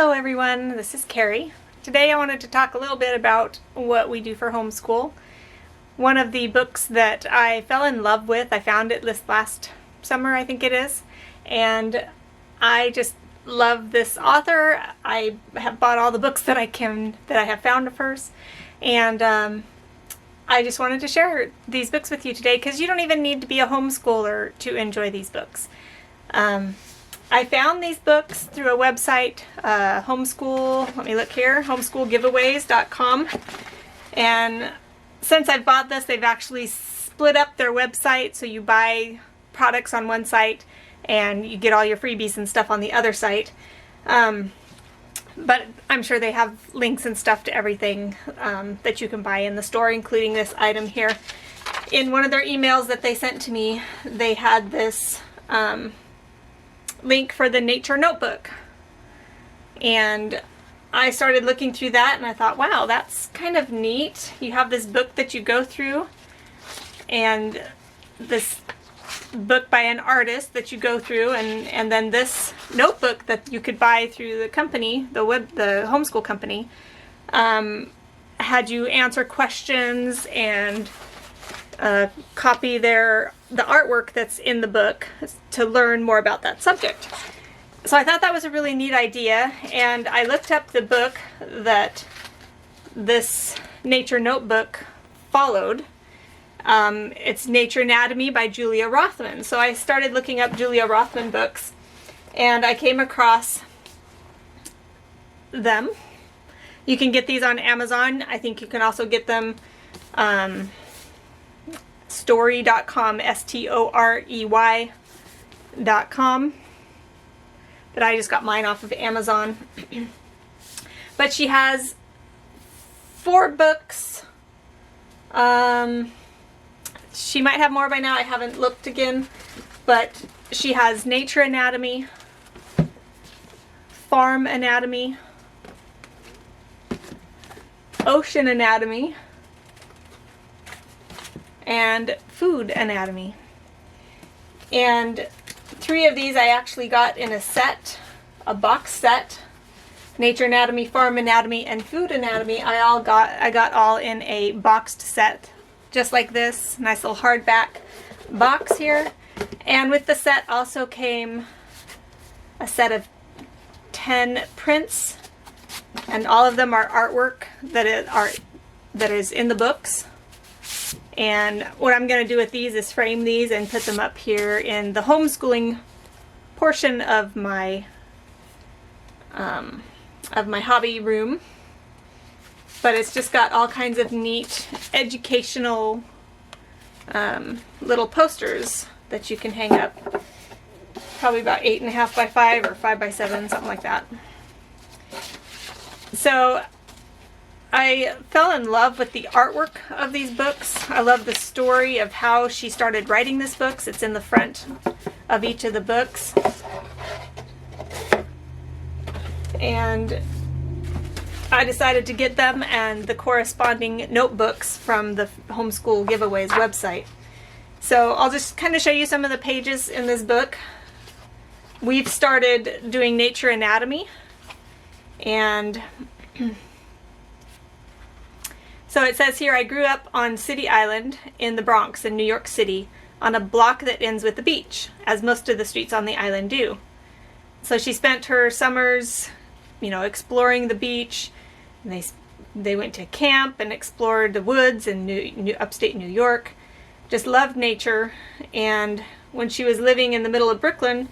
Hello everyone, this is Carrie. Today I wanted to talk a little bit about what we do for homeschool. One of the books that I fell in love with, I found it this last summer, I think it is, and I just love this author. I have bought all the books that I have found of hers, and I just wanted to share these books with you today because you don't even need to be a homeschooler to enjoy these books. I found these books through a website, homeschoolgiveaways.com, and since I've bought this, they've actually split up their website, so you buy products on one site and you get all your freebies and stuff on the other site. But I'm sure they have links and stuff to everything that you can buy in the store, including this item here. In one of their emails that they sent to me, they had this link for the nature notebook, and I started looking through that and I thought, wow, that's kind of neat. You have this book that you go through, and this book by an artist that you go through, and then this notebook that you could buy through the company, the homeschool company, had you answer questions and copy the artwork that's in the book to learn more about that subject. So I thought that was a really neat idea, and I looked up the book that this nature notebook followed. It's Nature Anatomy by Julia Rothman. So I started looking up Julia Rothman books, and I came across them. You can get these on Amazon. I think you can also get them story.com, STOREY.com, but I just got mine off of Amazon. But she has 4 books. She might have more by now, I haven't looked again, but she has Nature Anatomy, Farm Anatomy, Ocean Anatomy, and Food Anatomy. And 3 of these I actually got in a set, a box set. Nature Anatomy, Farm Anatomy, and Food Anatomy I got all in a boxed set, just like this nice little hardback box here. And with the set also came a set of 10 prints, and all of them are artwork that is in the books. And what I'm going to do with these is frame these and put them up here in the homeschooling portion of my hobby room. But it's just got all kinds of neat educational little posters that you can hang up. Probably about 8.5 by 5 or 5 by 7, something like that. So I fell in love with the artwork of these books. I love the story of how she started writing these books. It's in the front of each of the books. And I decided to get them and the corresponding notebooks from the Homeschool Giveaways website. So I'll just kind of show you some of the pages in this book. We've started doing Nature Anatomy, and so it says here, I grew up on City Island in the Bronx in New York City on a block that ends with the beach, as most of the streets on the island do. So she spent her summers, exploring the beach. And they went to camp and explored the woods in upstate New York. Just loved nature. And when she was living in the middle of Brooklyn,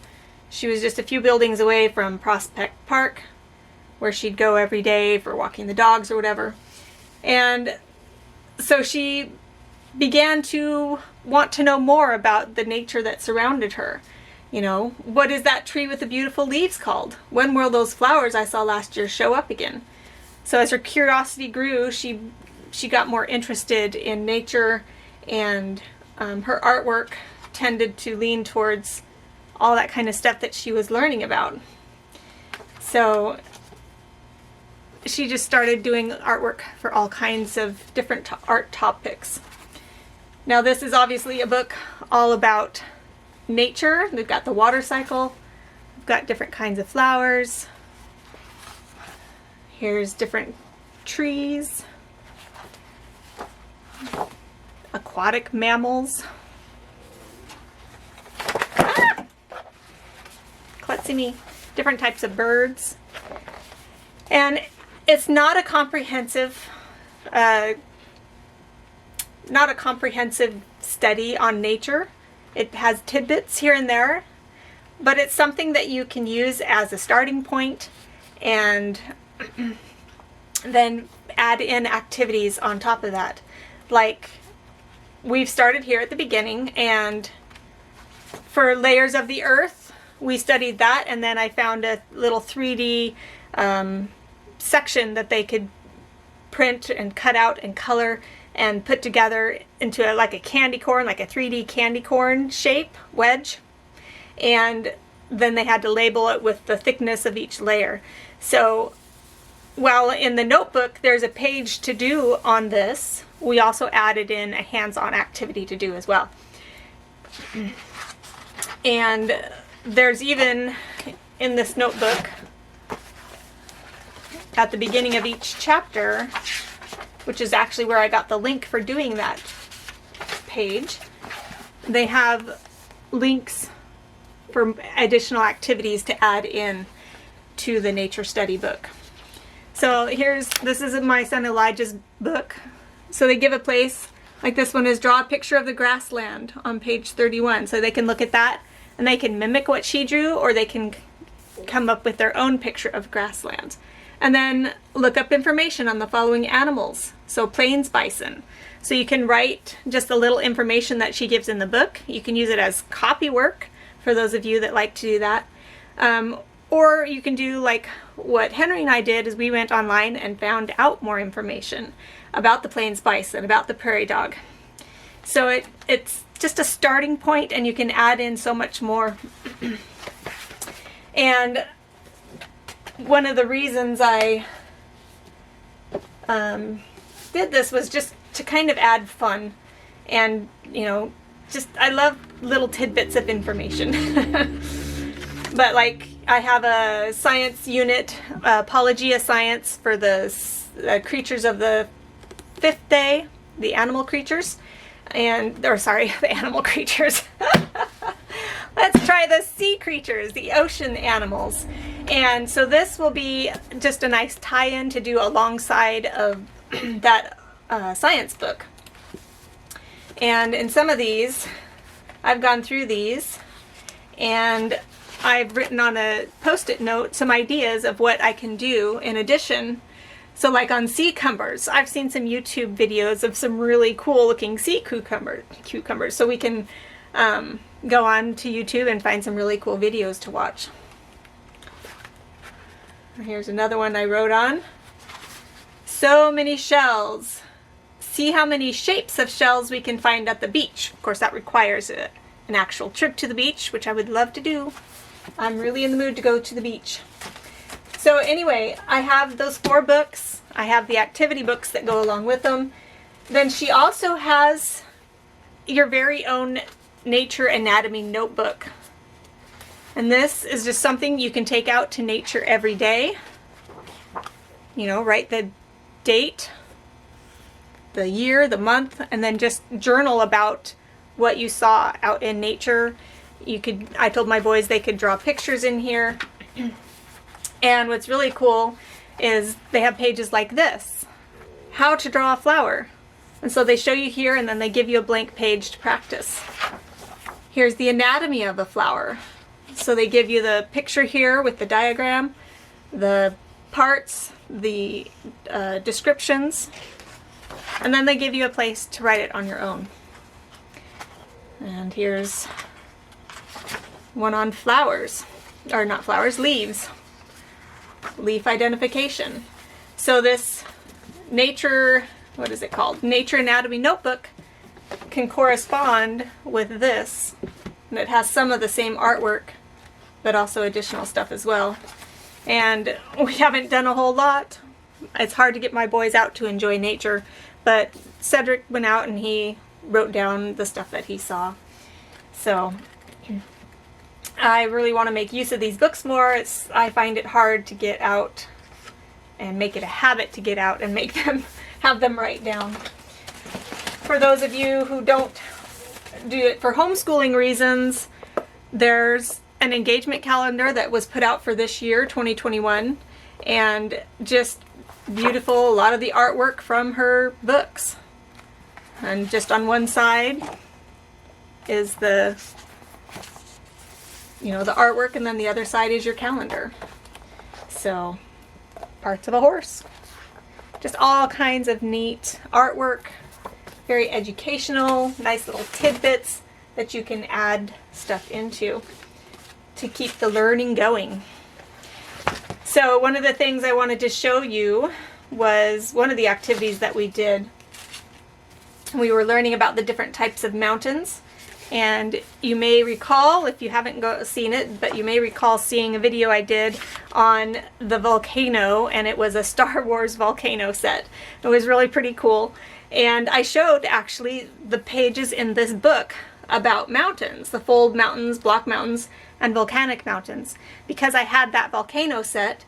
she was just a few buildings away from Prospect Park, where she'd go every day for walking the dogs or whatever. And so she began to want to know more about the nature that surrounded her. What is that tree with the beautiful leaves called? When will those flowers I saw last year show up again? So as her curiosity grew, she got more interested in nature, and her artwork tended to lean towards all that kind of stuff that she was learning about. So she just started doing artwork for all kinds of different art topics. Now this is obviously a book all about nature. We've got the water cycle, we've got different kinds of flowers, Here's different trees, aquatic mammals. Ah! Klutzy me. Different types of birds. And it's not a comprehensive study on nature. It has tidbits here and there, but it's something that you can use as a starting point and then add in activities on top of that. Like we've started here at the beginning, and for layers of the earth, we studied that, and then I found a little 3D section that they could print and cut out and color and put together into like a candy corn, like a 3D candy corn shape wedge. And then they had to label it with the thickness of each layer. So while in the notebook there's a page to do on this, we also added in a hands-on activity to do as well. And there's even in this notebook, at the beginning of each chapter, which is actually where I got the link for doing that page, they have links for additional activities to add in to the nature study book. So this is my son Elijah's book. So they give a place, like this one is draw a picture of the grassland on page 31. So they can look at that and they can mimic what she drew, or they can come up with their own picture of grasslands. And then look up information on the following animals. So plains bison. So you can write just a little information that she gives in the book. You can use it as copy work for those of you that like to do that. Or you can do like what Henry and I did, is we went online and found out more information about the plains bison, about the prairie dog. So it's just a starting point, and you can add in so much more. And one of the reasons I did this was just to kind of add fun, and I love little tidbits of information. But like I have a science unit, Apologia Science, for the creatures of the fifth day, the animal creatures, the animal creatures. Let's try the sea creatures, the ocean animals. And so this will be just a nice tie-in to do alongside of that science book. And in some of these, I've gone through these, and I've written on a post-it note some ideas of what I can do in addition. So like on sea cucumbers, I've seen some YouTube videos of some really cool looking sea cucumbers. So we can go on to YouTube and find some really cool videos to watch. Here's another one I wrote on. So many shells. See how many shapes of shells we can find at the beach. Of course, that requires an actual trip to the beach, which I would love to do. I'm really in the mood to go to the beach. So anyway, I have those 4 books. I have the activity books that go along with them. Then she also has your very own nature anatomy notebook. And this is just something you can take out to nature every day. Write the date, the year, the month, and then just journal about what you saw out in nature. I told my boys they could draw pictures in here. And what's really cool is they have pages like this. How to draw a flower. And so they show you here, and then they give you a blank page to practice. Here's the anatomy of a flower. So they give you the picture here with the diagram, the parts, the descriptions, and then they give you a place to write it on your own. And here's one on flowers, or not flowers, leaves. Leaf identification. So this nature, what is it called? Nature Anatomy Notebook can correspond with this. And it has some of the same artwork, but also additional stuff as well. And we haven't done a whole lot. It's hard to get my boys out to enjoy nature, but Cedric went out and he wrote down the stuff that he saw. So I really want to make use of these books more. I find it hard to get out and make it a habit to get out and make them, have them write down. For those of you who don't do it for homeschooling reasons, there's an engagement calendar that was put out for this year, 2021, and just beautiful, a lot of the artwork from her books. And just on one side is the, you know, the artwork, and then the other side is your calendar. So, parts of a horse. Just all kinds of neat artwork, very educational, nice little tidbits that you can add stuff into to keep the learning going. So one of the things I wanted to show you was one of the activities that we did. We were learning about the different types of mountains, and you may recall, if you haven't seen it, but you may recall seeing a video I did on the volcano, and it was a Star Wars volcano set. It was really pretty cool, and I showed actually the pages in this book about mountains, the fold mountains, block mountains, and volcanic mountains. Because I had that volcano set,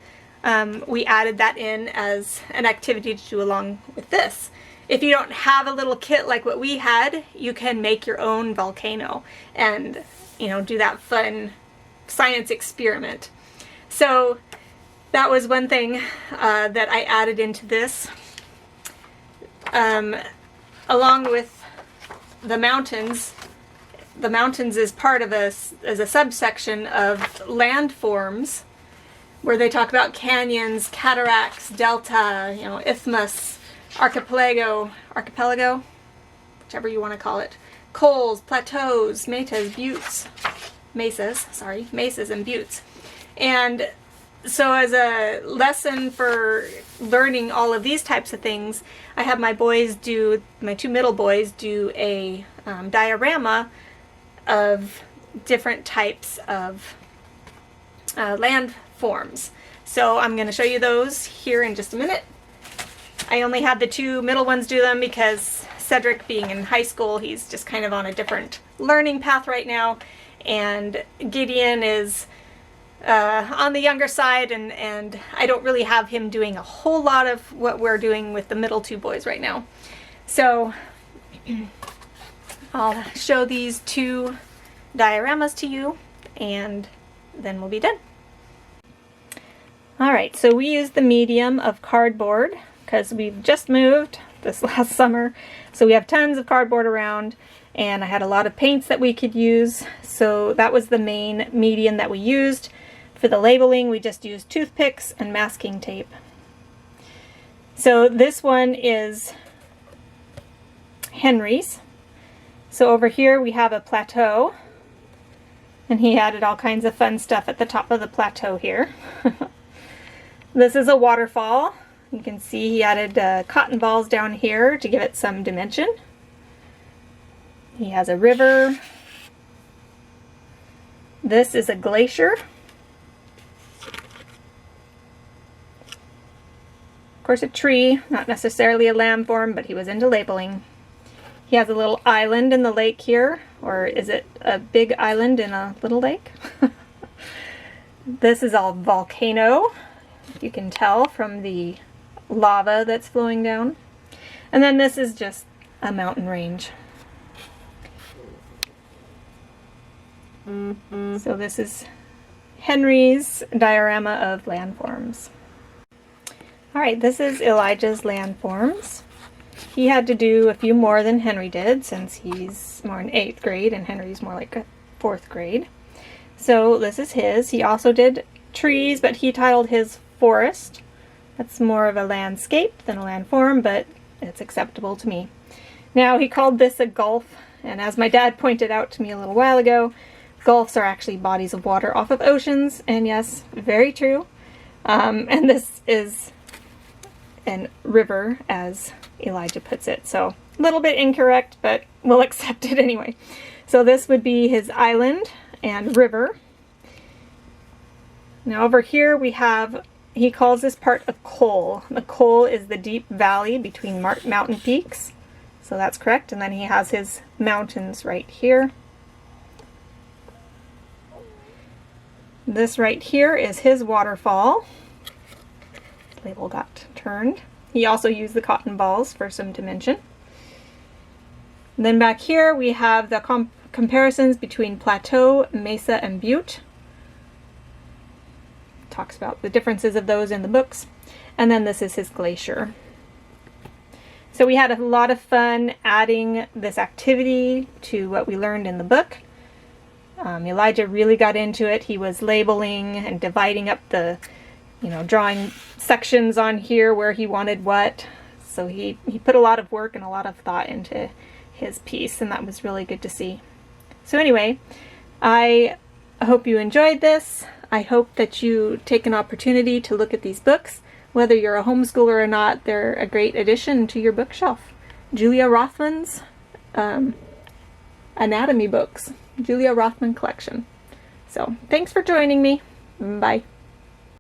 we added that in as an activity to do along with this. If you don't have a little kit like what we had, you can make your own volcano and, you know, do that fun science experiment. So that was one thing that I added into this. Along with the mountains is part of as a subsection of landforms, where they talk about canyons, cataracts, delta, you know, isthmus, archipelago, whichever you want to call it, cols, plateaus, mesas and buttes. And so as a lesson for learning all of these types of things, I have my two middle boys do a diorama of different types of landforms. So I'm going to show you those here in just a minute. I only had the two middle ones do them because Cedric, being in high school, he's just kind of on a different learning path right now, and Gideon is on the younger side, and I don't really have him doing a whole lot of what we're doing with the middle two boys right now. So I'll show these two dioramas to you, and then we'll be done. Alright, so we use the medium of cardboard because we've just moved this last summer, so we have tons of cardboard around, and I had a lot of paints that we could use, so that was the main medium that we used. For the labeling, we just used toothpicks and masking tape. So this one is Henry's. So over here we have a plateau, and he added all kinds of fun stuff at the top of the plateau here. This is a waterfall. You can see he added cotton balls down here to give it some dimension. He has a river. This is a glacier. Of course, a tree, not necessarily a landform, but he was into labeling. He has a little island in the lake here, or is it a big island in a little lake? This is all volcano, you can tell from the lava that's flowing down. And then this is just a mountain range. So this is Henry's diorama of landforms. Alright, this is Elijah's landforms. He had to do a few more than Henry did, since he's more in 8th grade and Henry's more like a 4th grade. So this is his. He also did trees, but he titled his forest. That's more of a landscape than a landform, but it's acceptable to me. Now, he called this a gulf, and as my dad pointed out to me a little while ago, gulfs are actually bodies of water off of oceans, and yes, very true. And this is a river, as Elijah puts it. So a little bit incorrect, but we'll accept it anyway. So this would be his island and river. Now over here we have, he calls this part a col. The col is the deep valley between mountain peaks. So that's correct. And then he has his mountains right here. This right here is his waterfall. label got turned. He also used the cotton balls for some dimension. And then back here we have the comparisons between plateau, mesa, and butte. Talks about the differences of those in the books. And then this is his glacier. So we had a lot of fun adding this activity to what we learned in the book. Elijah really got into it. He was labeling and dividing up the, drawing sections on here where he wanted what. So he put a lot of work and a lot of thought into his piece, and that was really good to see. So anyway, I hope you enjoyed this. I hope that you take an opportunity to look at these books. Whether you're a homeschooler or not, they're a great addition to your bookshelf. Julia Rothman's anatomy books. Julia Rothman collection. So thanks for joining me. Bye.